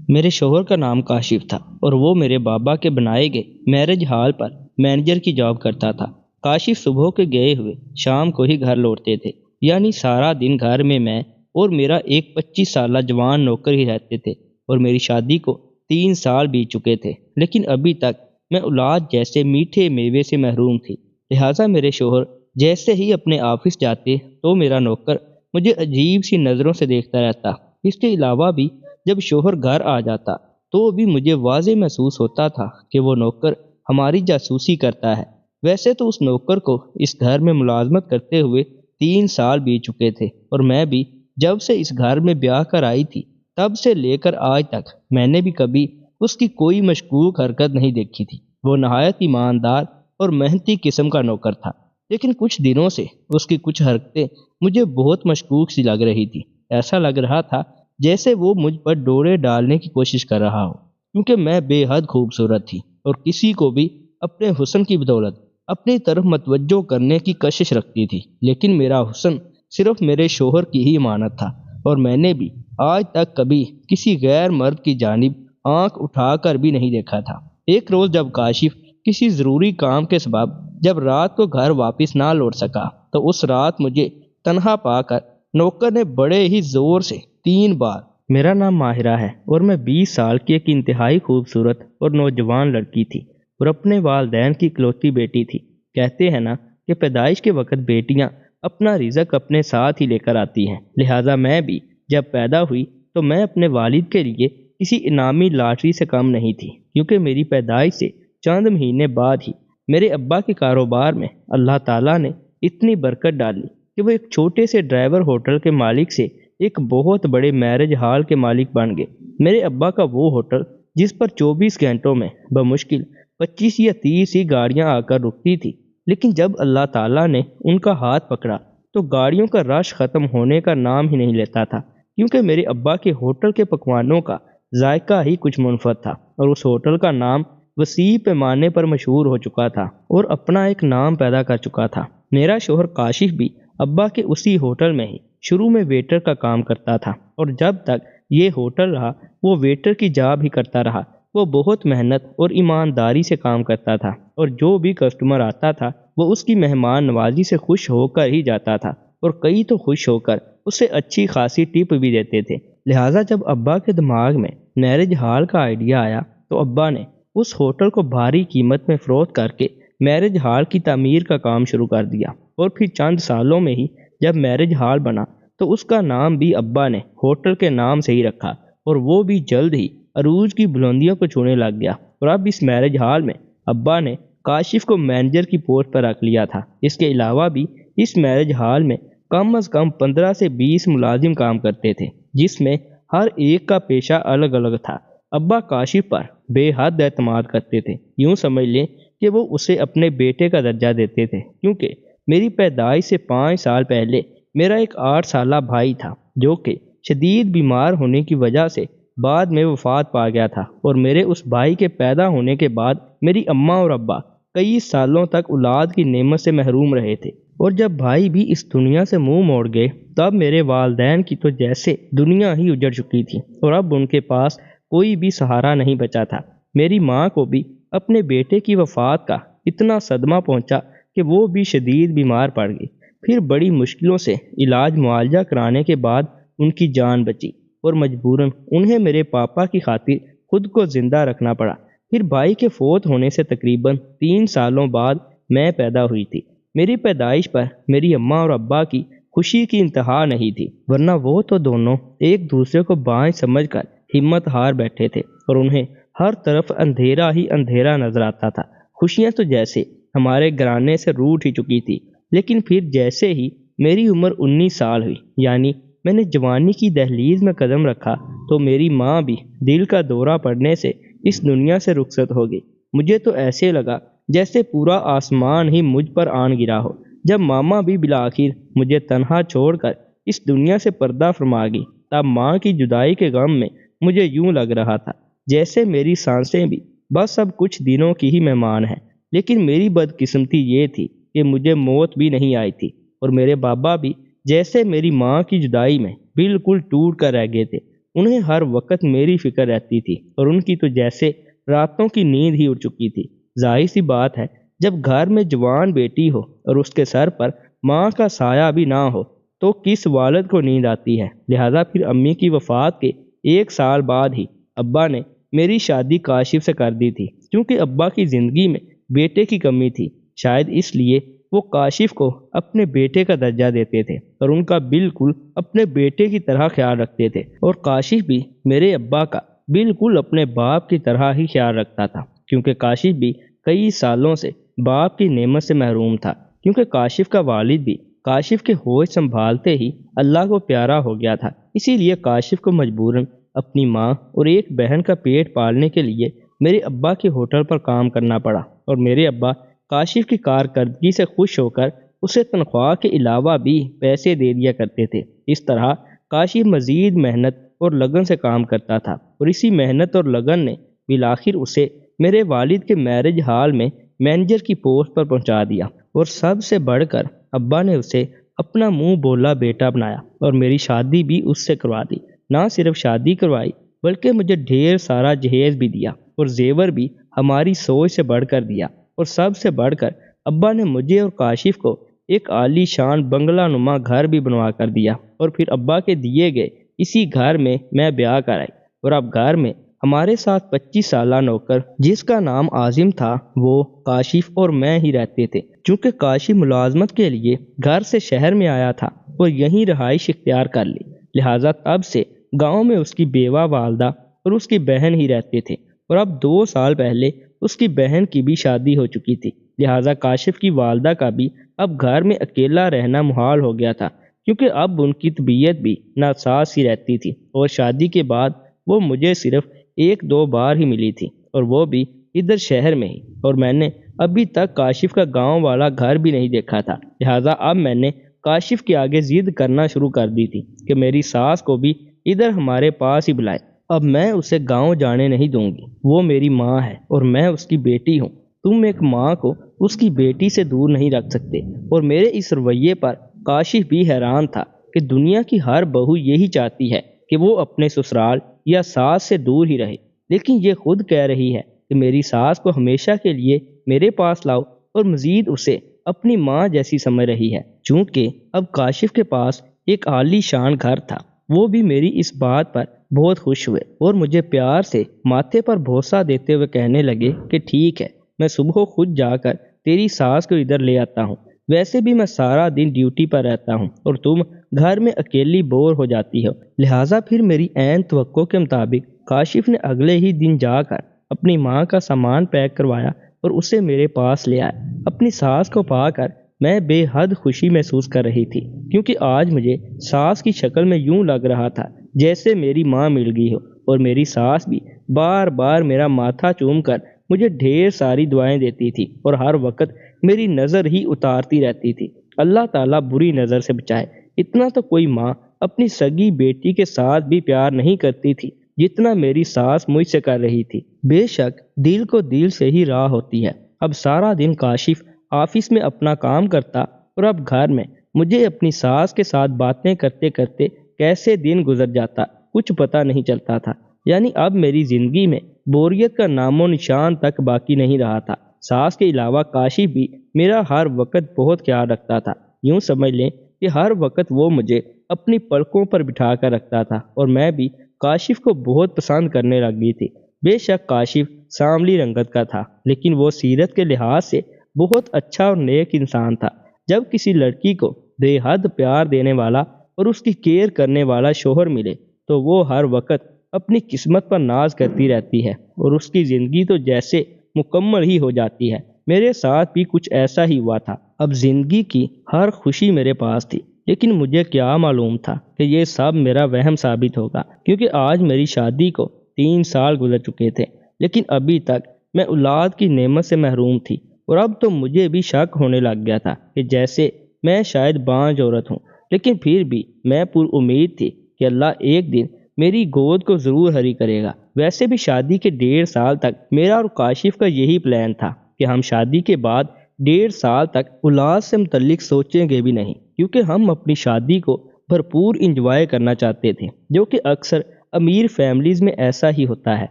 میرے شوہر کا نام کاشف تھا اور وہ میرے بابا کے بنائے گئے میرج ہال پر مینیجر کی جاب کرتا تھا۔ کاشف صبح کے گئے ہوئے شام کو ہی گھر لوٹتے تھے، یعنی سارا دن گھر میں اور میرا ایک 25 سالہ جوان نوکر ہی رہتے تھے، اور میری شادی کو 3 سال بیت چکے تھے، لیکن ابھی تک میں اولاد جیسے میٹھے میوے سے محروم تھی۔ لہٰذا میرے شوہر جیسے ہی اپنے آفس جاتے تو میرا نوکر مجھے عجیب سی نظروں سے دیکھتا رہتا۔ اس کے علاوہ بھی جب شوہر گھر آ جاتا تو بھی مجھے واضح محسوس ہوتا تھا کہ وہ نوکر ہماری جاسوسی کرتا ہے۔ ویسے تو اس نوکر کو اس گھر میں ملازمت کرتے ہوئے 3 سال بیت چکے تھے، اور میں بھی جب سے اس گھر میں بیاہ کر آئی تھی تب سے لے کر آج تک میں نے بھی کبھی اس کی کوئی مشکوک حرکت نہیں دیکھی تھی۔ وہ نہایت ایماندار اور محنتی قسم کا نوکر تھا، لیکن کچھ دنوں سے اس کی کچھ حرکتیں مجھے بہت مشکوک سی لگ رہی تھی۔ ایسا لگ رہا تھا جیسے وہ مجھ پر ڈورے ڈالنے کی کوشش کر رہا ہو، کیونکہ میں بے حد خوبصورت تھی اور کسی کو بھی اپنے حسن کی بدولت اپنی طرف متوجہ کرنے کی کشش رکھتی تھی۔ لیکن میرا حسن صرف میرے شوہر کی ہی امانت تھا، اور میں نے بھی آج تک کبھی کسی غیر مرد کی جانب آنکھ اٹھا کر بھی نہیں دیکھا تھا۔ ایک روز جب کاشف کسی ضروری کام کے سبب جب رات کو گھر واپس نہ لوٹ سکا تو اس رات مجھے تنہا پا کر نوکر نے بڑے ہی زور سے 3 بار میرا نام ماہرہ ہے اور میں 20 سال کی ایک انتہائی خوبصورت اور نوجوان لڑکی تھی اور اپنے والدین کی اکلوتی بیٹی تھی۔ کہتے ہیں نا کہ پیدائش کے وقت بیٹیاں اپنا رزق اپنے ساتھ ہی لے کر آتی ہیں، لہٰذا میں بھی جب پیدا ہوئی تو میں اپنے والد کے لیے کسی انعامی لاٹری سے کم نہیں تھی، کیونکہ میری پیدائش سے چند مہینے بعد ہی میرے ابا کے کاروبار میں اللہ تعالیٰ نے اتنی برکت ڈالی کہ وہ ایک چھوٹے سے ڈرائیور ہوٹل کے مالک سے ایک بہت بڑے میرج ہال کے مالک بن گئے۔ میرے ابا کا وہ ہوٹل جس پر 24 گھنٹوں میں بمشکل 25 یا 30 ہی گاڑیاں آ کر رکتی تھی، لیکن جب اللہ تعالیٰ نے ان کا ہاتھ پکڑا تو گاڑیوں کا رش ختم ہونے کا نام ہی نہیں لیتا تھا، کیونکہ میرے ابا کے ہوٹل کے پکوانوں کا ذائقہ ہی کچھ منفرد تھا، اور اس ہوٹل کا نام وسیع پیمانے پر مشہور ہو چکا تھا اور اپنا ایک نام پیدا کر چکا تھا۔ میرا شوہر کاشف بھی ابا کے اسی ہوٹل میں ہی شروع میں ویٹر کا کام کرتا تھا، اور جب تک یہ ہوٹل رہا وہ ویٹر کی جاب ہی کرتا رہا۔ وہ بہت محنت اور ایمانداری سے کام کرتا تھا، اور جو بھی کسٹمر آتا تھا وہ اس کی مہمان نوازی سے خوش ہو کر ہی جاتا تھا، اور کئی تو خوش ہو کر اسے اچھی خاصی ٹپ بھی دیتے تھے۔ لہٰذا جب ابا کے دماغ میں میرج ہال کا آئیڈیا آیا تو ابا نے اس ہوٹل کو بھاری قیمت میں فروخت کر کے میرج ہال کی تعمیر کا کام شروع کر دیا، اور پھر چند سالوں میں ہی جب میرج ہال بنا تو اس کا نام بھی ابا نے ہوٹل کے نام سے ہی رکھا، اور وہ بھی جلد ہی عروج کی بلندیوں کو چھونے لگ گیا۔ اور اب اس میرج ہال میں ابا نے کاشف کو مینیجر کی پوسٹ پر رکھ لیا تھا۔ اس کے علاوہ بھی اس میرج ہال میں کم از کم 15 سے 20 ملازم کام کرتے تھے، جس میں ہر ایک کا پیشہ الگ الگ تھا۔ ابا کاشف پر بے حد اعتماد کرتے تھے، یوں سمجھ لیں کہ وہ اسے اپنے بیٹے کا درجہ دیتے تھے، کیونکہ میری پیدائش سے 5 سال پہلے میرا ایک 8 سالہ بھائی تھا جو کہ شدید بیمار ہونے کی وجہ سے بعد میں وفات پا گیا تھا، اور میرے اس بھائی کے پیدا ہونے کے بعد میری اماں اور ابا کئی سالوں تک اولاد کی نعمت سے محروم رہے تھے، اور جب بھائی بھی اس دنیا سے منہ موڑ گئے تب میرے والدین کی تو جیسے دنیا ہی اجڑ چکی تھی، اور اب ان کے پاس کوئی بھی سہارا نہیں بچا تھا۔ میری ماں کو بھی اپنے بیٹے کی وفات کا اتنا صدمہ پہنچا کہ وہ بھی شدید بیمار پڑ گئی۔ پھر بڑی مشکلوں سے علاج معالجہ کرانے کے بعد ان کی جان بچی، اور مجبوراً انہیں میرے پاپا کی خاطر خود کو زندہ رکھنا پڑا۔ پھر بھائی کے فوت ہونے سے تقریباً 3 سالوں بعد میں پیدا ہوئی تھی۔ میری پیدائش پر میری اماں اور ابا کی خوشی کی انتہا نہیں تھی، ورنہ وہ تو دونوں ایک دوسرے کو بانجھ سمجھ کر ہمت ہار بیٹھے تھے، اور انہیں ہر طرف اندھیرا ہی اندھیرا نظر آتا تھا۔ خوشیاں تو جیسے ہمارے گھرانے سے روٹ ہی چکی تھی، لیکن پھر جیسے ہی میری عمر 19 سال ہوئی، یعنی میں نے جوانی کی دہلیز میں قدم رکھا، تو میری ماں بھی دل کا دورہ پڑنے سے اس دنیا سے رخصت ہو گئی۔ مجھے تو ایسے لگا جیسے پورا آسمان ہی مجھ پر آن گرا ہو۔ جب ماما بھی بالآخر مجھے تنہا چھوڑ کر اس دنیا سے پردہ فرما گئی، تب ماں کی جدائی کے غم میں مجھے یوں لگ رہا تھا جیسے میری سانسیں بھی بس اب کچھ دنوں کی ہی مہمان ہیں۔ لیکن میری بدقسمتی یہ تھی کہ مجھے موت بھی نہیں آئی تھی، اور میرے بابا بھی جیسے میری ماں کی جدائی میں بالکل ٹوٹ کر رہ گئے تھے۔ انہیں ہر وقت میری فکر رہتی تھی اور ان کی تو جیسے راتوں کی نیند ہی اڑ چکی تھی۔ ظاہر سی بات ہے، جب گھر میں جوان بیٹی ہو اور اس کے سر پر ماں کا سایہ بھی نہ ہو تو کس والد کو نیند آتی ہے؟ لہٰذا پھر امی کی وفات کے 1 سال بعد ہی ابا نے میری شادی کاشف سے کر دی تھی، کیونکہ ابا کی زندگی میں بیٹے کی کمی تھی۔ شاید اس لیے وہ کاشف کو اپنے بیٹے کا درجہ دیتے تھے اور ان کا بالکل اپنے بیٹے کی طرح خیال رکھتے تھے، اور کاشف بھی میرے ابا کا بالکل اپنے باپ کی طرح ہی خیال رکھتا تھا، کیونکہ کاشف بھی کئی سالوں سے باپ کی نعمت سے محروم تھا، کیونکہ کاشف کا والد بھی کاشف کے ہوش سنبھالتے ہی اللہ کو پیارا ہو گیا تھا۔ اسی لیے کاشف کو مجبوراً اپنی ماں اور ایک بہن کا پیٹ پالنے کے لیے میرے ابا کے ہوٹل پر کام کرنا پڑا، اور میرے ابا کاشف کی کارکردگی سے خوش ہو کر اسے تنخواہ کے علاوہ بھی پیسے دے دیا کرتے تھے۔ اس طرح کاشف مزید محنت اور لگن سے کام کرتا تھا، اور اسی محنت اور لگن نے بالآخر اسے میرے والد کے میرج ہال میں مینیجر کی پوسٹ پر پہنچا دیا، اور سب سے بڑھ کر ابا نے اسے اپنا منہ بولا بیٹا بنایا اور میری شادی بھی اس سے کروا دی۔ نہ صرف شادی کروائی بلکہ مجھے ڈھیر سارا جہیز بھی دیا اور زیور بھی ہماری سوچ سے بڑھ کر دیا، اور سب سے بڑھ کر ابا نے مجھے اور کاشف کو ایک عالی شان بنگلہ نما گھر بھی بنوا کر دیا، اور پھر ابا کے دیے گئے اسی گھر میں میں بیاہ کر آئی، اور اب گھر میں ہمارے ساتھ 25 سالہ نوکر جس کا نام عاظم تھا، وہ کاشف اور میں ہی رہتے تھے۔ چونکہ کاشف ملازمت کے لیے گھر سے شہر میں آیا تھا اور یہیں رہائش اختیار کر لی، لہٰذا تب سے گاؤں میں اس کی بیوہ والدہ اور اس کی بہن ہی رہتے تھے، اور اب 2 سال پہلے اس کی بہن کی بھی شادی ہو چکی تھی، لہٰذا کاشف کی والدہ کا بھی اب گھر میں اکیلا رہنا محال ہو گیا تھا، کیونکہ اب ان کی طبیعت بھی ناساز سی رہتی تھی، اور شادی کے بعد وہ مجھے صرف 1-2 بار ہی ملی تھی، اور وہ بھی ادھر شہر میں ہی، اور میں نے ابھی تک کاشف کا گاؤں والا گھر بھی نہیں دیکھا تھا۔ لہٰذا اب میں نے کاشف کے آگے ضد کرنا شروع کر دی تھی کہ میری ساس کو بھی ادھر ہمارے پاس ہی بلائے۔ اب میں اسے گاؤں جانے نہیں دوں گی، وہ میری ماں ہے اور میں اس کی بیٹی ہوں۔ تم ایک ماں کو اس کی بیٹی سے دور نہیں رکھ سکتے۔ اور میرے اس رویے پر کاشف بھی حیران تھا کہ دنیا کی ہر بہو یہی چاہتی ہے کہ وہ اپنے سسرال یا ساس سے دور ہی رہے، لیکن یہ خود کہہ رہی ہے کہ میری ساس کو ہمیشہ کے لیے میرے پاس لاؤ، اور مزید اسے اپنی ماں جیسی سمجھ رہی ہے۔ چونکہ اب کاشف کے پاس ایک عالی شان گھر تھا، وہ بھی میری اس بات پر بہت خوش ہوئے اور مجھے پیار سے ماتھے پر بوسہ دیتے ہوئے کہنے لگے کہ ٹھیک ہے، میں صبح خود جا کر تیری ساس کو ادھر لے آتا ہوں، ویسے بھی میں سارا دن ڈیوٹی پر رہتا ہوں اور تم گھر میں اکیلی بور ہو جاتی ہو۔ لہٰذا پھر میری عین توقع کے مطابق کاشف نے اگلے ہی دن جا کر اپنی ماں کا سامان پیک کروایا اور اسے میرے پاس لے آیا۔ اپنی ساس کو پا کر میں بے حد خوشی محسوس کر رہی تھی، کیونکہ آج مجھے ساس کی شکل میں یوں لگ رہا تھا جیسے میری ماں مل گئی ہو، اور میری ساس بھی بار بار میرا ماتھا چوم کر مجھے ڈھیر ساری دعائیں دیتی تھی اور ہر وقت میری نظر ہی اتارتی رہتی تھی۔ اللہ تعالیٰ بری نظر سے بچائے۔ اتنا تو کوئی ماں اپنی سگی بیٹی کے ساتھ بھی پیار نہیں کرتی تھی جتنا میری ساس مجھ سے کر رہی تھی۔ بے شک دل کو دل سے ہی راہ ہوتی ہے۔ اب سارا دن کاشف آفس میں اپنا کام کرتا اور اب گھر میں مجھے اپنی ساس کے ساتھ باتیں کرتے کرتے کیسے دن گزر جاتا کچھ پتہ نہیں چلتا تھا۔ یعنی اب میری زندگی میں بوریت کا نام و نشان تک باقی نہیں رہا تھا۔ ساس کے علاوہ کاشف بھی میرا ہر وقت بہت خیال رکھتا تھا۔ یوں سمجھ لیں کہ ہر وقت وہ مجھے اپنی پلکوں پر بٹھا کر رکھتا تھا، اور میں بھی کاشف کو بہت پسند کرنے لگ گئی تھی۔ بے شک کاشف سانولی رنگت کا تھا، لیکن وہ سیرت کے لحاظ سے بہت اچھا اور نیک انسان تھا۔ جب کسی لڑکی کو بے حد پیار دینے والا اور اس کی کیئر کرنے والا شوہر ملے تو وہ ہر وقت اپنی قسمت پر ناز کرتی رہتی ہے اور اس کی زندگی تو جیسے مکمل ہی ہو جاتی ہے۔ میرے ساتھ بھی کچھ ایسا ہی ہوا تھا۔ اب زندگی کی ہر خوشی میرے پاس تھی، لیکن مجھے کیا معلوم تھا کہ یہ سب میرا وہم ثابت ہوگا، کیونکہ آج میری شادی کو 3 سال گزر چکے تھے، لیکن ابھی تک میں اولاد کی نعمت سے محروم تھی، اور اب تو مجھے بھی شک ہونے لگ گیا تھا کہ جیسے میں شاید بانجھ عورت ہوں۔ لیکن پھر بھی میں پر امید تھی کہ اللہ ایک دن میری گود کو ضرور ہری کرے گا۔ ویسے بھی شادی کے 1.5 سال تک میرا اور کاشف کا یہی پلان تھا کہ ہم شادی کے بعد 1.5 سال تک اولاد سے متعلق سوچیں گے بھی نہیں، کیونکہ ہم اپنی شادی کو بھرپور انجوائے کرنا چاہتے تھے، جو کہ اکثر امیر فیملیز میں ایسا ہی ہوتا ہے،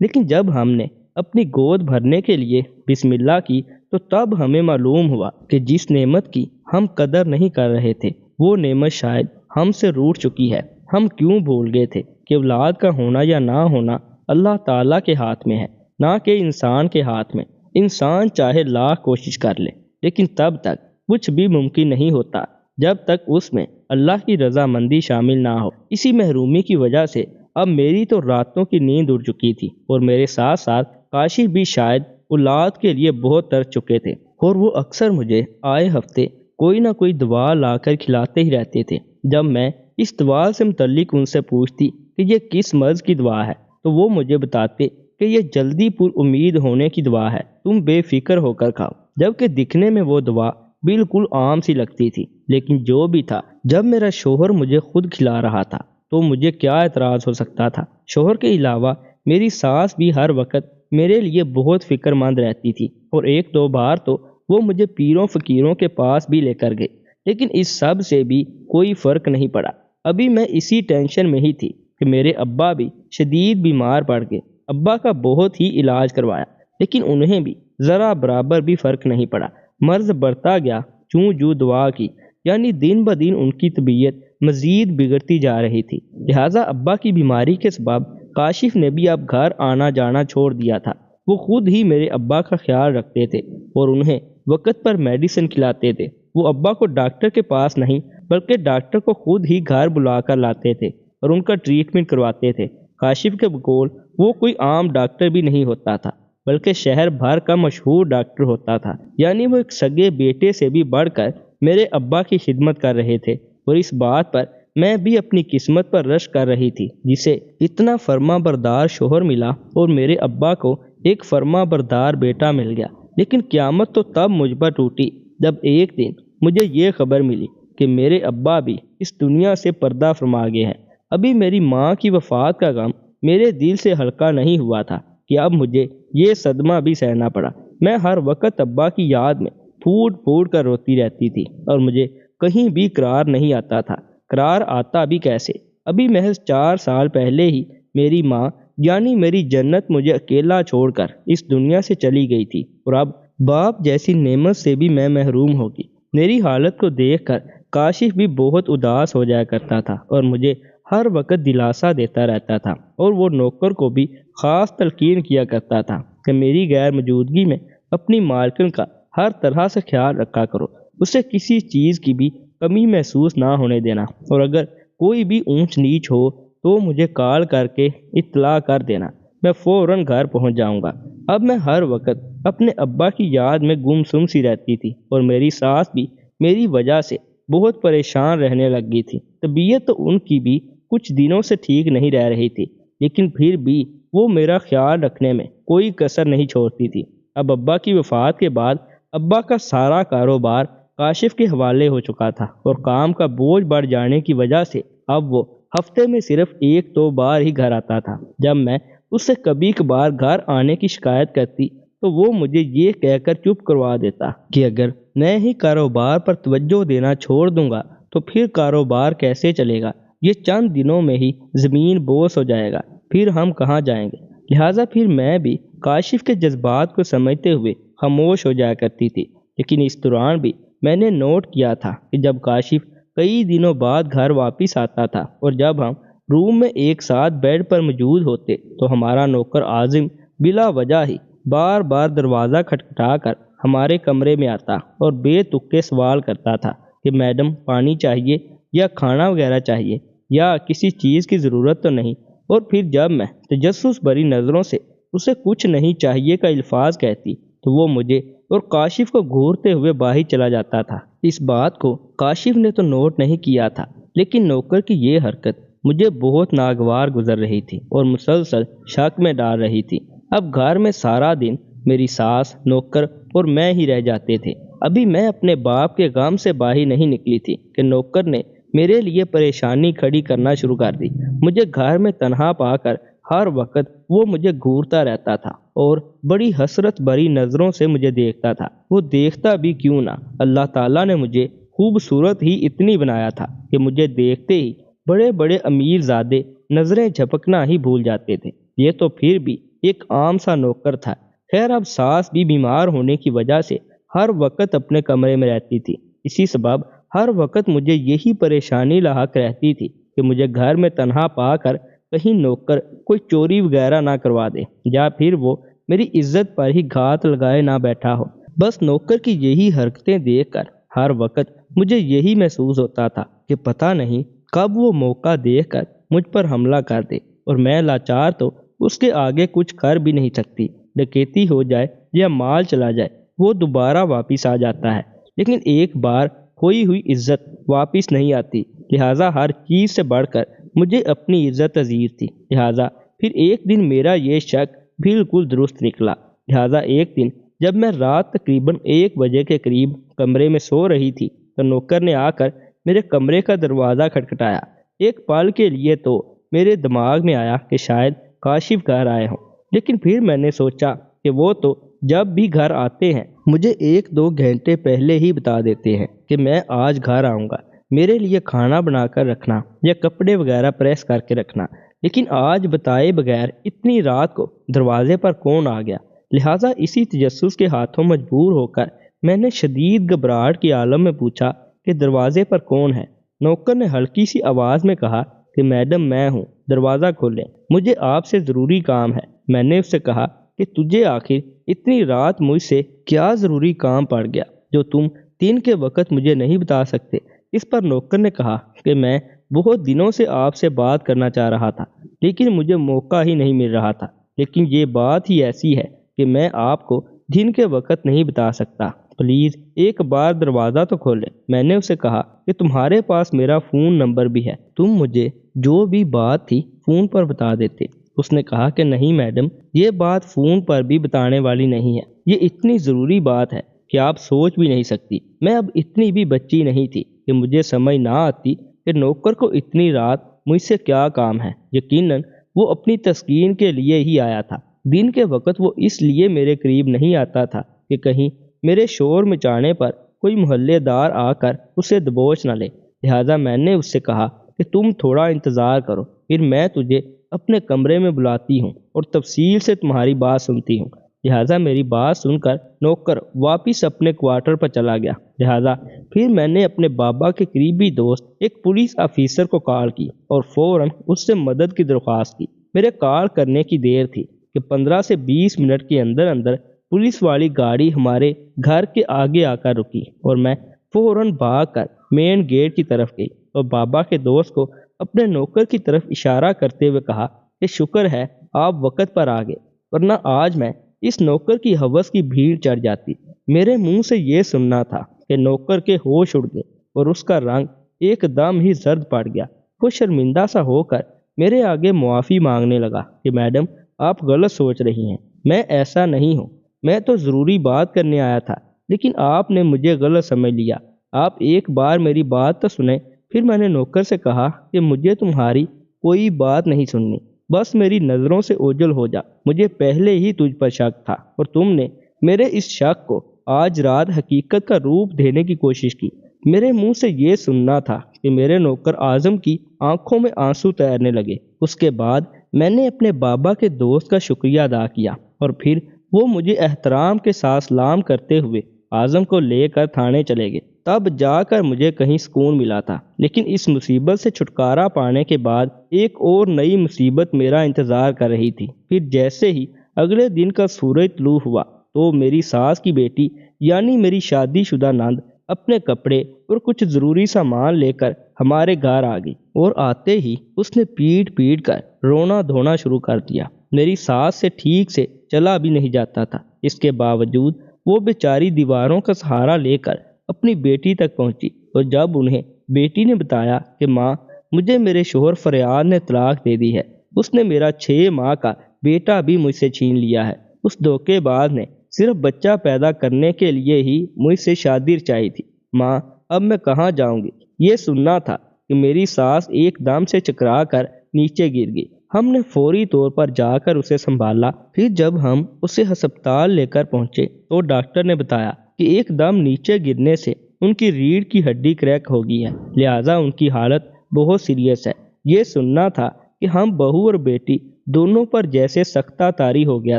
لیکن جب ہم نے اپنی گود بھرنے کے لیے بسم اللہ کی تو تب ہمیں معلوم ہوا کہ جس نعمت کی ہم قدر نہیں کر رہے تھے وہ نعمت شاید ہم سے روٹ چکی ہے۔ ہم کیوں بھول گئے تھے کہ اولاد کا ہونا یا نہ ہونا اللہ تعالیٰ کے ہاتھ میں ہے، نہ کہ انسان کے ہاتھ میں۔ انسان چاہے لاکھ کوشش کر لے لیکن تب تک کچھ بھی ممکن نہیں ہوتا جب تک اس میں اللہ کی رضامندی شامل نہ ہو۔ اسی محرومی کی وجہ سے اب میری تو راتوں کی نیند اڑ چکی تھی، اور میرے ساتھ ساتھ کاشف بھی شاید اولاد کے لیے بہت ترس چکے تھے، اور وہ اکثر مجھے آئے ہفتے کوئی نہ کوئی دوا لا کر کھلاتے ہی رہتے تھے۔ جب میں اس دوا سے متعلق ان سے پوچھتی کہ یہ کس مرض کی دوا ہے تو وہ مجھے بتاتے کہ یہ جلدی پر امید ہونے کی دوا ہے، تم بے فکر ہو کر کھاؤ۔ جبکہ دکھنے میں وہ دوا بالکل عام سی لگتی تھی، لیکن جو بھی تھا، جب میرا شوہر مجھے خود کھلا رہا تھا تو مجھے کیا اعتراض ہو سکتا تھا۔ شوہر کے علاوہ میری ساس بھی ہر وقت میرے لیے بہت فکر مند رہتی تھی، اور ایک دو بار تو وہ مجھے پیروں فقیروں کے پاس بھی لے کر گئے، لیکن اس سب سے بھی کوئی فرق نہیں پڑا۔ ابھی میں اسی ٹینشن میں ہی تھی کہ میرے ابا بھی شدید بیمار پڑ گئے۔ ابا کا بہت ہی علاج کروایا، لیکن انہیں بھی ذرا برابر بھی فرق نہیں پڑا۔ مرض بڑھتا گیا، چوں جو دعا کی، یعنی دن بدن ان کی طبیعت مزید بگڑتی جا رہی تھی۔ لہٰذا ابا کی بیماری کے سبب کاشف نے بھی اب گھر آنا جانا چھوڑ دیا تھا۔ وہ خود ہی میرے ابا کا خیال رکھتے تھے اور انہیں وقت پر میڈیسن کھلاتے تھے۔ وہ ابا کو ڈاکٹر کے پاس نہیں بلکہ ڈاکٹر کو خود ہی گھر بلا کر لاتے تھے اور ان کا ٹریٹمنٹ کرواتے تھے۔ کاشف کے بقول وہ کوئی عام ڈاکٹر بھی نہیں ہوتا تھا بلکہ شہر بھر کا مشہور ڈاکٹر ہوتا تھا، یعنی وہ ایک سگے بیٹے سے بھی بڑھ کر میرے ابا کی خدمت کر رہے تھے۔ اور اس بات پر میں بھی اپنی قسمت پر رشک کر رہی تھی، جسے اتنا فرما بردار شوہر ملا اور میرے ابا کو ایک فرما بردار بیٹا مل گیا۔ لیکن قیامت تو تب مجھ پر ٹوٹی جب ایک دن مجھے یہ خبر ملی کہ میرے ابا بھی اس دنیا سے پردہ فرما گئے ہیں۔ ابھی میری ماں کی وفات کا غم میرے دل سے ہلکا نہیں ہوا تھا کہ اب مجھے یہ صدمہ بھی سہنا پڑا۔ میں ہر وقت ابا کی یاد میں پھوٹ پھوٹ کر روتی رہتی تھی، اور مجھے کہیں بھی قرار نہیں آتا تھا۔ قرار آتا بھی کیسے؟ ابھی محض 4 سال پہلے ہی میری ماں یعنی میری جنت مجھے اکیلا چھوڑ کر اس دنیا سے چلی گئی تھی، اور اب باپ جیسی نعمت سے بھی میں محروم ہوگی۔ میری حالت کو دیکھ کر کاشف بھی بہت اداس ہو جایا کرتا تھا اور مجھے ہر وقت دلاسا دیتا رہتا تھا، اور وہ نوکر کو بھی خاص تلقین کیا کرتا تھا کہ میری غیر موجودگی میں اپنی مالکن کا ہر طرح سے خیال رکھا کرو، اسے کسی چیز کی بھی کمی محسوس نہ ہونے دینا، اور اگر کوئی بھی اونچ نیچ ہو تو مجھے کال کر کے اطلاع کر دینا، میں فوراً گھر پہنچ جاؤں گا۔ اب میں ہر وقت اپنے ابا کی یاد میں گم سم سی رہتی تھی، اور میری ساس بھی میری وجہ سے بہت پریشان رہنے لگ گئی تھی۔ طبیعت تو ان کی بھی کچھ دنوں سے ٹھیک نہیں رہ رہی تھی، لیکن پھر بھی وہ میرا خیال رکھنے میں کوئی کسر نہیں چھوڑتی تھی۔ اب ابا کی وفات کے بعد ابا کا سارا کاروبار کاشف کے حوالے ہو چکا تھا، اور کام کا بوجھ بڑھ جانے کی وجہ سے اب وہ ہفتے میں صرف 1-2 بار ہی گھر آتا تھا۔ جب میں اس سے کبھی کبھار گھر آنے کی شکایت کرتی تو وہ مجھے یہ کہہ کر چپ کروا دیتا کہ اگر میں ہی کاروبار پر توجہ دینا چھوڑ دوں گا تو پھر کاروبار کیسے چلے گا؟ یہ چند دنوں میں ہی زمین بوس ہو جائے گا، پھر ہم کہاں جائیں گے؟ لہٰذا پھر میں بھی کاشف کے جذبات کو سمجھتے ہوئے خاموش ہو جایا کرتی تھی۔ لیکن اس دوران بھی میں نے نوٹ کیا تھا کہ جب کاشف کئی دنوں بعد گھر واپس آتا تھا اور جب ہم روم میں ایک ساتھ بیڈ پر موجود ہوتے تو ہمارا نوکر عازم بلا وجہ ہی بار بار دروازہ کھٹکھٹا کر ہمارے کمرے میں آتا اور بے تکے سوال کرتا تھا کہ میڈم پانی چاہیے یا کھانا وغیرہ چاہیے یا کسی چیز کی ضرورت تو نہیں؟ اور پھر جب میں تجسس بھری نظروں سے اسے کچھ نہیں چاہیے کا الفاظ کہتی تو وہ مجھے اور کاشف کو گھورتے ہوئے باہر چلا جاتا تھا۔ اس بات کو کاشف نے تو نوٹ نہیں کیا تھا، لیکن نوکر کی یہ حرکت مجھے بہت ناگوار گزر رہی تھی اور مسلسل شک میں ڈال رہی تھی۔ اب گھر میں سارا دن میری ساس، نوکر اور میں ہی رہ جاتے تھے۔ ابھی میں اپنے باپ کے غم سے باہر نہیں نکلی تھی کہ نوکر نے میرے لیے پریشانی کھڑی کرنا شروع کر دی۔ مجھے گھر میں تنہا پا کر ہر وقت وہ مجھے گھورتا رہتا تھا اور بڑی حسرت بھری نظروں سے مجھے دیکھتا تھا۔ وہ دیکھتا بھی کیوں نہ، اللہ تعالیٰ نے مجھے خوبصورت ہی اتنی بنایا تھا کہ مجھے دیکھتے ہی بڑے بڑے امیر زادے نظریں جھپکنا ہی بھول جاتے تھے۔ یہ تو پھر بھی ایک عام سا نوکر تھا۔ خیر اب ساس بھی بیمار ہونے کی وجہ سے ہر وقت اپنے کمرے میں رہتی تھی۔ اسی سبب ہر وقت مجھے یہی پریشانی لاحق رہتی تھی کہ مجھے گھر میں تنہا پا کر کہیں نوکر کوئی چوری وغیرہ نہ کروا دے، یا پھر وہ میری عزت پر ہی گھات لگائے نہ بیٹھا ہو۔ بس نوکر کی یہی حرکتیں دیکھ کر ہر وقت مجھے یہی محسوس ہوتا تھا کہ پتہ نہیں کب وہ موقع دیکھ کر مجھ پر حملہ کر دے، اور میں لاچار تو اس کے آگے کچھ کر بھی نہیں سکتی۔ ڈکیتی ہو جائے یا مال چلا جائے، وہ دوبارہ واپس آ جاتا ہے، لیکن ایک بار کھوئی ہوئی عزت واپس نہیں آتی۔ لہٰذا ہر چیز سے بڑھ کر مجھے اپنی عزت عزیز تھی۔ لہٰذا پھر ایک دن میرا یہ شک بالکل درست نکلا۔ لہٰذا ایک دن جب میں رات تقریباً 1 بجے کے قریب کمرے میں سو رہی تھی تو نوکر نے آ کر میرے کمرے کا دروازہ کھٹکھٹایا۔ ایک پل کے لیے تو میرے دماغ میں آیا کہ شاید کاشف گھر آئے ہوں، لیکن پھر میں نے سوچا کہ وہ تو جب بھی گھر آتے ہیں مجھے 1-2 گھنٹے پہلے ہی بتا دیتے ہیں کہ میں آج گھر آؤں گا، میرے لیے کھانا بنا کر رکھنا یا کپڑے وغیرہ پریس کر کے رکھنا۔ لیکن آج بتائے بغیر اتنی رات کو دروازے پر کون آ گیا؟ لہٰذا اسی تجسس کے ہاتھوں مجبور ہو کر میں نے شدید گھبراہٹ کے عالم میں پوچھا کہ دروازے پر کون ہے؟ نوکر نے ہلکی سی آواز میں کہا کہ میڈم میں ہوں، دروازہ کھولیں، مجھے آپ سے ضروری کام ہے۔ میں نے اس سے کہا کہ تجھے آخر اتنی رات مجھ سے کیا ضروری کام پڑ گیا جو تم دن کے وقت مجھے نہیں بتا سکتے؟ اس پر نوکر نے کہا کہ میں بہت دنوں سے آپ سے بات کرنا چاہ رہا تھا، لیکن مجھے موقع ہی نہیں مل رہا تھا، لیکن یہ بات ہی ایسی ہے کہ میں آپ کو دن کے وقت نہیں بتا سکتا، پلیز ایک بار دروازہ تو کھولیں۔ میں نے اسے کہا کہ تمہارے پاس میرا فون نمبر بھی ہے، تم مجھے جو بھی بات تھی فون پر بتا دیتے۔ اس نے کہا کہ نہیں میڈم، یہ بات فون پر بھی بتانے والی نہیں ہے، یہ اتنی ضروری بات ہے کہ آپ سوچ بھی نہیں سکتی۔ میں اب اتنی بھی بچی نہیں تھی کہ مجھے سمجھ نہ آتی کہ نوکر کو اتنی رات مجھ سے کیا کام ہے۔ یقیناً وہ اپنی تسکین کے لیے ہی آیا تھا۔ دن کے وقت وہ اس لیے میرے قریب نہیں آتا تھا کہ کہیں میرے شور مچانے پر کوئی محلے دار آ کر اسے دبوچ نہ لے۔ لہٰذا میں نے اس سے کہا کہ تم تھوڑا انتظار کرو، پھر میں تجھے اپنے کمرے میں بلاتی ہوں اور تفصیل سے تمہاری بات سنتی ہوں۔ لہٰذا میری بات سن کر نوکر واپس اپنے کوارٹر پر چلا گیا۔ لہٰذا پھر میں نے اپنے بابا کے قریبی دوست ایک پولیس آفیسر کو کال کی اور فوراً اس سے مدد کی درخواست کی۔ میرے کال کرنے کی دیر تھی کہ 15 سے 20 منٹ کے اندر اندر پولیس والی گاڑی ہمارے گھر کے آگے آ کر رکی اور میں فوراً بھاگ کر مین گیٹ کی طرف گئی اور بابا کے دوست کو اپنے نوکر کی طرف اشارہ کرتے ہوئے کہا کہ شکر ہے آپ وقت پر آ گئے، ورنہ آج میں اس نوکر کی ہوس کی بھیڑ چڑھ جاتی۔ میرے منہ سے یہ سننا تھا کہ نوکر کے ہوش اڑ گئے اور اس کا رنگ ایک دم ہی زرد پڑ گیا۔ وہ شرمندہ سا ہو کر میرے آگے معافی مانگنے لگا کہ میڈم آپ غلط سوچ رہی ہیں، میں ایسا نہیں ہوں، میں تو ضروری بات کرنے آیا تھا، لیکن آپ نے مجھے غلط سمجھ لیا، آپ ایک بار میری بات تو سنیں۔ پھر میں نے نوکر سے کہا کہ مجھے تمہاری کوئی بات نہیں سننی، بس میری نظروں سے اوجھل ہو جا، مجھے پہلے ہی تجھ پر شک تھا اور تم نے میرے اس شک کو آج رات حقیقت کا روپ دینے کی کوشش کی۔ میرے منہ سے یہ سننا تھا کہ میرے نوکر اعظم کی آنکھوں میں آنسو تیرنے لگے۔ اس کے بعد میں نے اپنے بابا کے دوست کا شکریہ ادا کیا اور پھر وہ مجھے احترام کے ساتھ سلام کرتے ہوئے اعظم کو لے کر تھانے چلے گئے۔ تب جا کر مجھے کہیں سکون ملا تھا، لیکن اس مصیبت سے چھٹکارا پانے کے بعد ایک اور نئی مصیبت میرا انتظار کر رہی تھی۔ پھر جیسے ہی اگلے دن کا سورج طلوع ہوا تو میری ساس کی بیٹی یعنی میری شادی شدہ نند اپنے کپڑے اور کچھ ضروری سامان لے کر ہمارے گھر آ گئی، اور آتے ہی اس نے پیٹ پیٹ کر رونا دھونا شروع کر دیا۔ میری ساس سے ٹھیک سے چلا بھی نہیں جاتا تھا، اس کے باوجود وہ بیچاری دیواروں کا سہارا لے کر اپنی بیٹی تک پہنچی، اور جب انہیں بیٹی نے بتایا کہ ماں مجھے میرے شوہر فریاد نے طلاق دے دی ہے، اس نے میرا 6 ماہ کا بیٹا بھی مجھ سے چھین لیا ہے، اس دھوکے باز نے صرف بچہ پیدا کرنے کے لیے ہی مجھ سے شادی رچائی تھی، ماں اب میں کہاں جاؤں گی؟ یہ سننا تھا کہ میری ساس ایک دم سے چکرا کر نیچے گر گئی۔ ہم نے فوری طور پر جا کر اسے سنبھالا۔ پھر جب ہم اسے ہسپتال لے کر پہنچے تو ڈاکٹر نے بتایا کہ ایک دم نیچے گرنے سے ان کی ریڑھ کی ہڈی کریک ہو گئی ہے، لہٰذا ان کی حالت بہت سیریس ہے۔ یہ سننا تھا کہ ہم بہو اور بیٹی دونوں پر جیسے سختہ طاری ہو گیا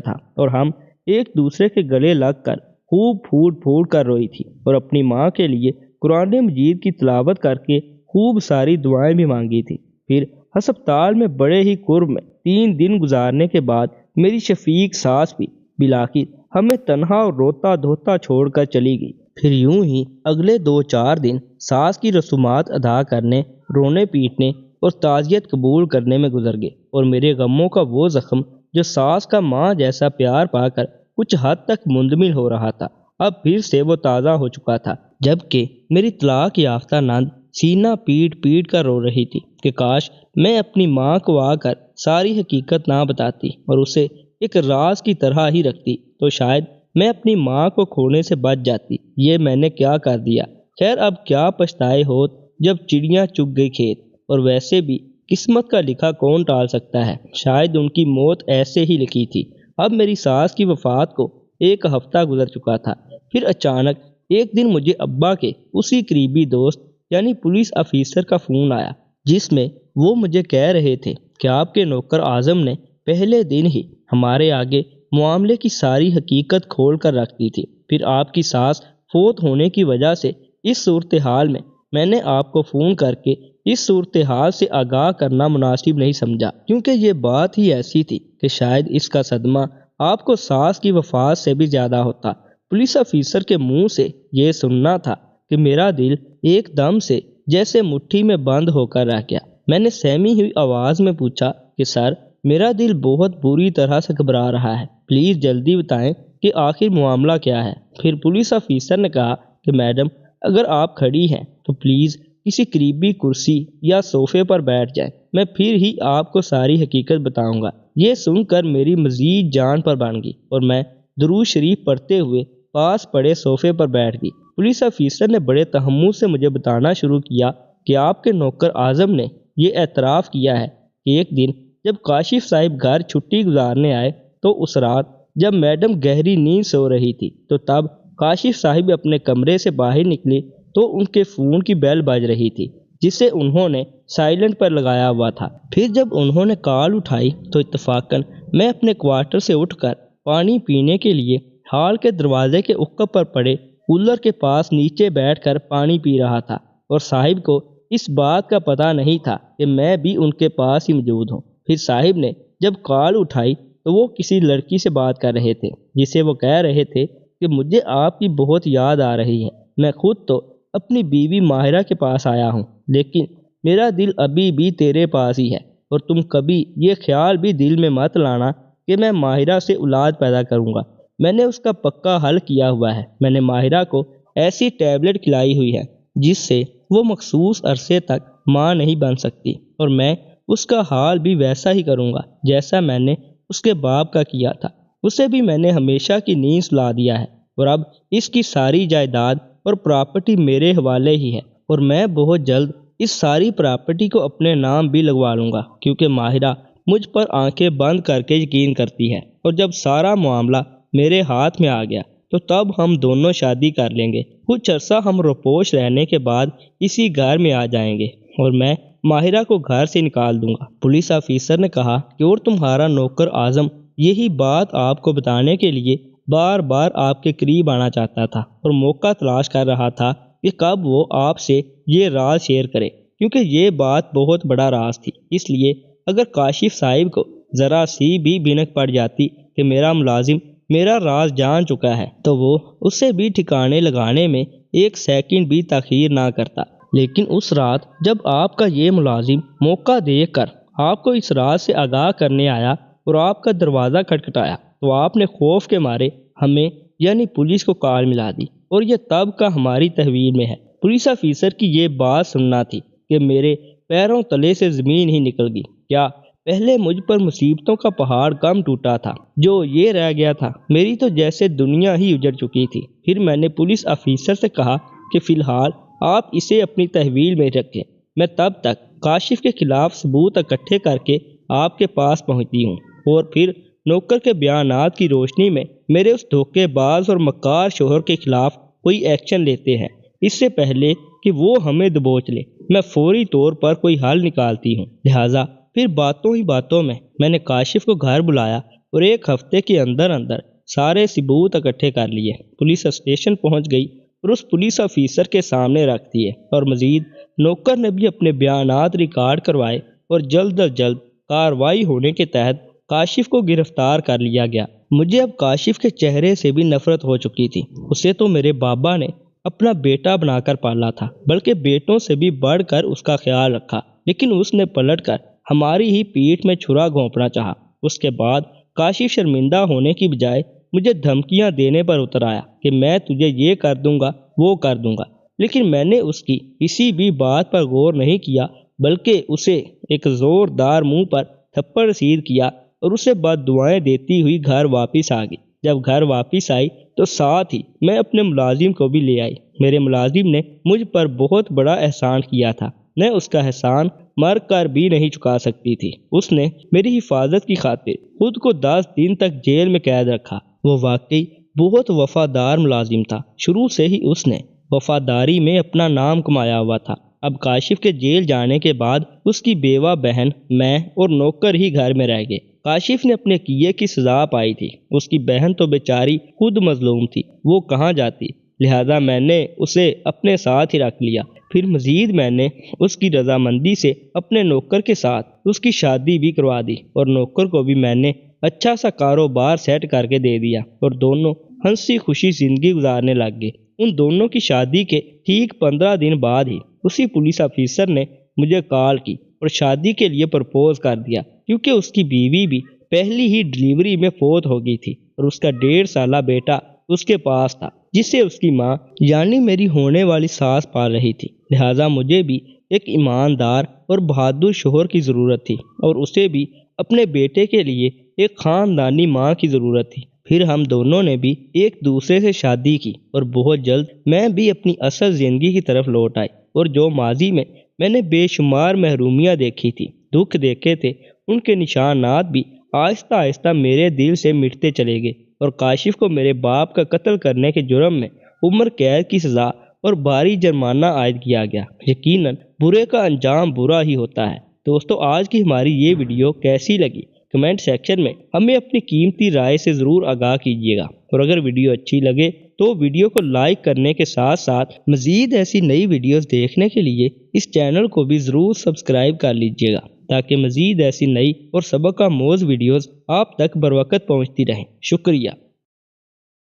تھا، اور ہم ایک دوسرے کے گلے لگ کر خوب پھوٹ پھوٹ کر روئی تھی، اور اپنی ماں کے لیے قرآن مجید کی تلاوت کر کے خوب ساری دعائیں بھی مانگی تھی۔ پھر ہسپتال میں بڑے ہی قرب میں 3 دن گزارنے کے بعد میری شفیق ساس بھی بلاخر ہمیں تنہا اور روتا دھوتا چھوڑ کر چلی گئی۔ پھر یوں ہی اگلے 2-4 دن ساس کی رسومات ادا کرنے، رونے پیٹنے اور تعزیت قبول کرنے میں گزر گئے، اور میرے غموں کا وہ زخم جو ساس کا ماں جیسا پیار پا کر کچھ حد تک مندمل ہو رہا تھا، اب پھر سے وہ تازہ ہو چکا تھا، جبکہ میری طلاق یافتہ نند سینہ پیٹ پیٹ کر رو رہی تھی کہ کاش میں اپنی ماں کو آ کر ساری حقیقت نہ بتاتی اور اسے ایک راز کی طرح ہی رکھتی، تو شاید میں اپنی ماں کو کھونے سے بچ جاتی۔ یہ میں نے کیا کر دیا؟ خیر، اب کیا پچھتائے ہوت جب چڑیاں چگ گئی کھیت، اور ویسے بھی قسمت کا لکھا کون ٹال سکتا ہے، شاید ان کی موت ایسے ہی لکھی تھی۔ اب میری ساس کی وفات کو 1 ہفتہ گزر چکا تھا، پھر اچانک ایک دن مجھے ابا کے اسی قریبی دوست یعنی پولیس افیسر کا فون آیا، جس میں وہ مجھے کہہ رہے تھے کہ آپ کے نوکر اعظم نے پہلے دن ہی ہمارے آگے معاملے کی ساری حقیقت کھول کر رکھ دی تھی۔ پھر آپ کی ساس فوت ہونے کی وجہ سے اس صورتحال میں نے آپ کو فون کر کے اس صورتحال سے آگاہ کرنا مناسب نہیں سمجھا، کیونکہ یہ بات ہی ایسی تھی کہ شاید اس کا صدمہ آپ کو ساس کی وفات سے بھی زیادہ ہوتا۔ پولیس افیسر کے منہ سے یہ سننا تھا کہ میرا دل ایک دم سے جیسے مٹھی میں بند ہو کر رہ گیا۔ میں نے سہمی ہوئی آواز میں پوچھا کہ سر، میرا دل بہت بری طرح سے گھبرا رہا ہے، پلیز جلدی بتائیں کہ آخر معاملہ کیا ہے۔ پھر پولیس افیسر نے کہا کہ میڈم، اگر آپ کھڑی ہیں تو پلیز کسی قریبی کرسی یا صوفے پر بیٹھ جائیں، میں پھر ہی آپ کو ساری حقیقت بتاؤں گا۔ یہ سن کر میری مزید جان پر بن گئی اور میں درود شریف پڑھتے ہوئے پاس پڑے صوفے پر بیٹھ گئی۔ پولیس افیسر نے بڑے تحمل سے مجھے بتانا شروع کیا کہ آپ کے نوکر اعظم نے یہ اعتراف کیا ہے کہ ایک دن جب کاشف صاحب گھر چھٹی گزارنے آئے تو اس رات جب میڈم گہری نیند سو رہی تھی تو تب کاشف صاحب اپنے کمرے سے باہر نکلی تو ان کے فون کی بیل بج رہی تھی، جسے انہوں نے سائلنٹ پر لگایا ہوا تھا۔ پھر جب انہوں نے کال اٹھائی تو اتفاقاً میں اپنے کوارٹر سے اٹھ کر پانی پینے کے لیے ہال کے دروازے کے عقب پر پڑے کولر کے پاس نیچے بیٹھ کر پانی پی رہا تھا، اور صاحب کو اس بات کا پتہ نہیں تھا کہ میں بھی ان کے پاس ہی موجود ہوں۔ پھر صاحب نے جب کال اٹھائی تو وہ کسی لڑکی سے بات کر رہے تھے، جسے وہ کہہ رہے تھے کہ مجھے آپ کی بہت یاد آ رہی ہے، میں خود تو اپنی بیوی ماہرہ کے پاس آیا ہوں، لیکن میرا دل ابھی بھی تیرے پاس ہی ہے، اور تم کبھی یہ خیال بھی دل میں مت لانا کہ میں ماہرہ سے اولاد پیدا کروں گا۔ میں نے اس کا پکا حل کیا ہوا ہے، میں نے ماہرہ کو ایسی ٹیبلٹ کھلائی ہوئی ہے جس سے وہ مخصوص عرصے تک ماں نہیں بن سکتی، اور میں اس کا حال بھی ویسا ہی کروں گا جیسا میں نے اس کے باپ کا کیا تھا۔ اسے بھی میں نے ہمیشہ کی نیند سلا دیا ہے، اور اب اس کی ساری جائیداد اور پراپرٹی میرے حوالے ہی ہے، اور میں بہت جلد اس ساری پراپرٹی کو اپنے نام بھی لگوا لوں گا، کیونکہ ماہرہ مجھ پر آنکھیں بند کر کے یقین کرتی ہے، اور جب سارا معاملہ میرے ہاتھ میں آ گیا تو تب ہم دونوں شادی کر لیں گے۔ کچھ عرصہ ہم روپوش رہنے کے بعد اسی گھر میں آ جائیں گے، اور میں ماہرہ کو گھر سے نکال دوں گا۔ پولیس افیسر نے کہا کہ اور تمہارا نوکر اعظم یہی بات آپ کو بتانے کے لیے بار بار آپ کے قریب آنا چاہتا تھا، اور موقع تلاش کر رہا تھا کہ کب وہ آپ سے یہ راز شیئر کرے، کیونکہ یہ بات بہت بڑا راز تھی۔ اس لیے اگر کاشف صاحب کو ذرا سی بھی بھنک پڑ جاتی کہ میرا ملازم میرا راز جان چکا ہے تو وہ اسے بھی ٹھکانے لگانے میں 1 سیکنڈ بھی تاخیر نہ کرتا۔ لیکن اس رات جب آپ کا یہ ملازم موقع دیکھ کر آپ کو اس راز سے آگاہ کرنے آیا اور آپ کا دروازہ کھٹکھٹایا تو آپ نے خوف کے مارے ہمیں یعنی پولیس کو کال ملا دی، اور یہ تب کا ہماری تحویل میں ہے۔ پولیس افیسر کی یہ بات سننا تھی کہ میرے پیروں تلے سے زمین ہی نکل گئی۔ کیا پہلے مجھ پر مصیبتوں کا پہاڑ کم ٹوٹا تھا جو یہ رہ گیا تھا؟ میری تو جیسے دنیا ہی اجڑ چکی تھی۔ پھر میں نے پولیس افیسر سے کہا کہ فی الحال آپ اسے اپنی تحویل میں رکھیں، میں تب تک کاشف کے خلاف ثبوت اکٹھے کر کے آپ کے پاس پہنچتی ہوں، اور پھر نوکر کے بیانات کی روشنی میں میرے اس دھوکے باز اور مکار شوہر کے خلاف کوئی ایکشن لیتے ہیں، اس سے پہلے کہ وہ ہمیں دبوچ لے۔ میں فوری طور پر کوئی حل نکالتی ہوں، لہٰذا پھر باتوں ہی باتوں میں نے کاشف کو گھر بلایا اور ایک ہفتے کے اندر سارے ثبوت اکٹھے کر لیے۔ پولیس اسٹیشن پہنچ گئی اور اس پولیس آفیسر کے سامنے رکھ دیے، اور مزید نوکر نے بھی اپنے بیانات ریکارڈ کروائے، اور جلد از جلد کارروائی ہونے کے تحت کاشف کو گرفتار کر لیا گیا۔ مجھے اب کاشف کے چہرے سے بھی نفرت ہو چکی تھی۔ اسے تو میرے بابا نے اپنا بیٹا بنا کر پالا تھا، بلکہ بیٹوں سے بھی بڑھ کر اس کا خیال رکھا، لیکن اس نے پلٹ کر ہماری ہی پیٹھ میں چھرا گھونپنا چاہا۔ اس کے بعد کاشف شرمندہ ہونے کی بجائے مجھے دھمکیاں دینے پر اتر آیا کہ میں تجھے یہ کر دوں گا، وہ کر دوں گا، لیکن میں نے اس کی کسی بھی بات پر غور نہیں کیا، بلکہ اسے ایک زوردار منہ پر تھپڑ رسید کیا اور اسے بد دعائیں دیتی ہوئی گھر واپس آ گئی۔ جب گھر واپس آئی تو ساتھ ہی میں اپنے ملازم کو بھی لے آئی۔ میرے ملازم نے مجھ پر بہت بڑا احسان کیا تھا، میں اس کا احسان مر کر بھی نہیں چکا سکتی تھی۔ اس نے میری حفاظت کی خاطر خود کو 10 دن تک جیل میں قید رکھا۔ وہ واقعی بہت وفادار ملازم تھا، شروع سے ہی اس نے وفاداری میں اپنا نام کمایا ہوا تھا۔ اب کاشف کے جیل جانے کے بعد اس کی بیوہ بہن، میں اور نوکر ہی گھر میں رہ گئے۔ کاشف نے اپنے کیے کی سزا پائی تھی، اس کی بہن تو بیچاری خود مظلوم تھی، وہ کہاں جاتی، لہذا میں نے اسے اپنے ساتھ ہی رکھ لیا۔ پھر مزید میں نے اس کی رضامندی سے اپنے نوکر کے ساتھ اس کی شادی بھی کروا دی، اور نوکر کو بھی میں نے اچھا سا کاروبار سیٹ کر کے دے دیا، اور دونوں ہنسی خوشی زندگی گزارنے لگ گئے۔ ان دونوں کی شادی کے ٹھیک 15 دن بعد ہی اسی پولیس آفیسر نے مجھے کال کی اور شادی کے لیے پرپوز کر دیا، کیونکہ اس کی بیوی بھی پہلی ہی ڈلیوری میں فوت ہو گئی تھی، اور اس کا 1.5 سالہ بیٹا اس کے پاس تھا، جسے اس کی ماں یعنی میری ہونے والی ساس پال رہی تھی۔ لہٰذا مجھے بھی ایک ایماندار اور بہادر شوہر کی ضرورت تھی، اور اسے بھی اپنے بیٹے کے لیے ایک خاندانی ماں کی ضرورت تھی۔ پھر ہم دونوں نے بھی ایک دوسرے سے شادی کی، اور بہت جلد میں بھی اپنی اصل زندگی کی طرف لوٹ آئی، اور جو ماضی میں نے بے شمار محرومیاں دیکھی تھی، دکھ دیکھے تھے، ان کے نشانات بھی آہستہ آہستہ میرے دل سے مٹتے چلے گئے، اور کاشف کو میرے باپ کا قتل کرنے کے جرم میں عمر قید کی سزا اور بھاری جرمانہ عائد کیا گیا۔ یقیناً برے کا انجام برا ہی ہوتا ہے۔ دوستو، آج کی ہماری یہ ویڈیو کیسی لگی؟ کمنٹ سیکشن میں ہمیں اپنی قیمتی رائے سے ضرور آگاہ کیجیے گا، اور اگر ویڈیو اچھی لگے تو ویڈیو کو لائک کرنے کے ساتھ ساتھ مزید ایسی نئی ویڈیوز دیکھنے کے لیے اس چینل کو بھی ضرور سبسکرائب کر لیجیے گا، تاکہ مزید ایسی نئی اور سبق آموز ویڈیوز آپ تک بروقت پہنچتی رہیں۔ شکریہ۔